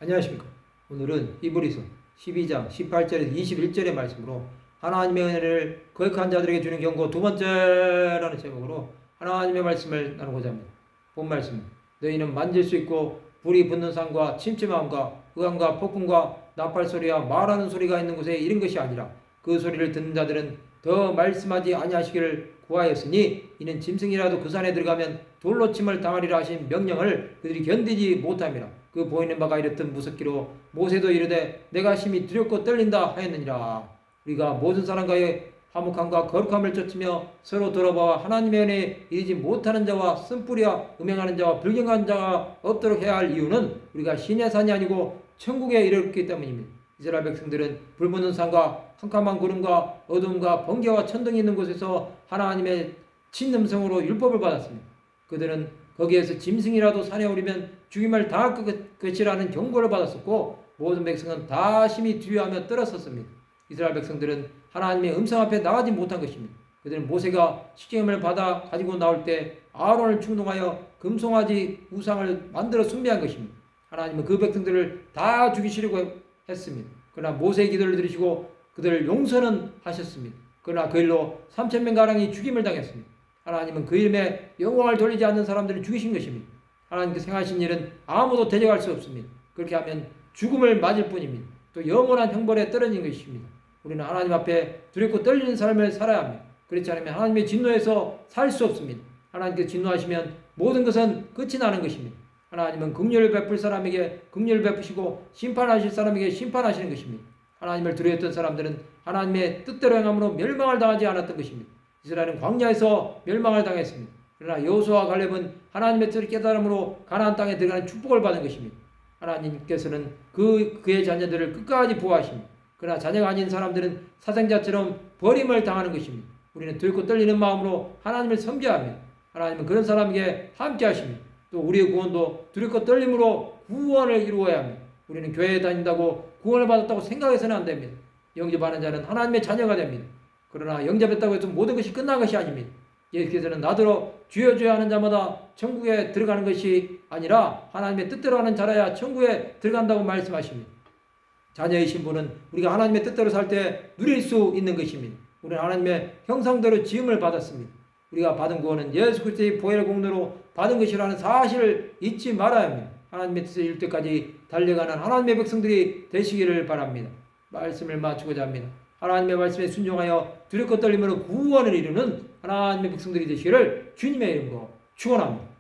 안녕하십니까. 오늘은 히브리서 12장 18절에서 21절의 말씀으로 하나님의 은혜를 거역한 자들에게 주는 경고 두 번째라는 제목으로 하나님의 말씀을 나누고자 합니다. 본 말씀은 너희는 만질 수 있고 불이 붙는 산과 침침함과 의함과 폭풍과 나팔 소리와 말하는 소리가 있는 곳에 이른 것이 아니라 그 소리를 듣는 자들은 더 말씀하지 아니하시기를 구하였으니 이는 짐승이라도 그 산에 들어가면 돌로 침을 당하리라 하신 명령을 그들이 견디지 못함이라. 그 보이는 바가 이렇듯 무섭기로 모세도 이르되 내가 심히 두렵고 떨린다 하였느니라. 우리가 모든 사람과의 화목함과 거룩함을 쫓으며 서로 돌아봐 하나님의 은혜에 이르지 못하는 자와 쓴뿌리와 음행하는 자와 불경한 자가 없도록 해야 할 이유는 우리가 신의 산이 아니고 천국에 이르렀기 때문입니다. 이스라엘 백성들은 불붙는 산과 캄캄한 구름과 어둠과 번개와 천둥이 있는 곳에서 하나님의 친음성으로 율법을 받았습니다. 그들은 거기에서 짐승이라도 산에 오르면 죽임을 당할 것이라는 경고를 받았었고 모든 백성은 다 심히 두려워하며 떨었었습니다. 이스라엘 백성들은 하나님의 음성 앞에 나가지 못한 것입니다. 그들은 모세가 십계명을 받아 가지고 나올 때 아론을 충동하여 금송아지 우상을 만들어 숭배한 것입니다. 하나님은 그 백성들을 다 죽이시려고 했습니다. 그러나 모세의 기도를 들으시고 그들을 용서는 하셨습니다. 그러나 그 일로 3,000명가량이 죽임을 당했습니다. 하나님은 그 이름에 영광을 돌리지 않는 사람들을 죽이신 것입니다. 하나님께서 행하신 일은 아무도 대적할 수 없습니다. 그렇게 하면 죽음을 맞을 뿐입니다. 또 영원한 형벌에 떨어진 것입니다. 우리는 하나님 앞에 두렵고 떨리는 삶을 살아야 합니다. 그렇지 않으면 하나님의 진노에서 살 수 없습니다. 하나님께서 진노하시면 모든 것은 끝이 나는 것입니다. 하나님은 긍휼을 베풀 사람에게 긍휼을 베푸시고 심판하실 사람에게 심판하시는 것입니다. 하나님을 두려워했던 사람들은 하나님의 뜻대로 행함으로 멸망을 당하지 않았던 것입니다. 이스라엘은 광야에서 멸망을 당했습니다. 그러나 여호수아와 갈렙은 하나님의 뜻을 깨달음으로 가나안 땅에 들어가는 축복을 받은 것입니다. 하나님께서는 그의 자녀들을 끝까지 보호하십니다. 그러나 자녀가 아닌 사람들은 사생자처럼 버림을 당하는 것입니다. 우리는 두렵고 떨리는 마음으로 하나님을 섬겨야 합니다. 하나님은 그런 사람에게 함께 하십니다. 또 우리의 구원도 두렵고 떨림으로 구원을 이루어야 합니다. 우리는 교회에 다닌다고 구원을 받았다고 생각해서는 안 됩니다. 영접하는 자는 하나님의 자녀가 됩니다. 그러나 영접했다고 해서 모든 것이 끝난 것이 아닙니다. 예수께서는 나더러 주여 주여 하는 자마다 천국에 들어가는 것이 아니라 하나님의 뜻대로 하는 자라야 천국에 들어간다고 말씀하십니다. 자녀의 신분은 우리가 하나님의 뜻대로 살 때 누릴 수 있는 것입니다. 우리는 하나님의 형상대로 지음을 받았습니다. 우리가 받은 구원은 예수 그리스도의 보혈의 공로로 받은 것이라는 사실을 잊지 말아야 합니다. 하나님의 뜻을 이룰 때까지 달려가는 하나님의 백성들이 되시기를 바랍니다. 말씀을 마치고자 합니다. 하나님의 말씀에 순종하여 두렵고 떨림으로 구원을 이루는 하나님의 백성들이 되시기를 주님의 이름으로 축원합니다.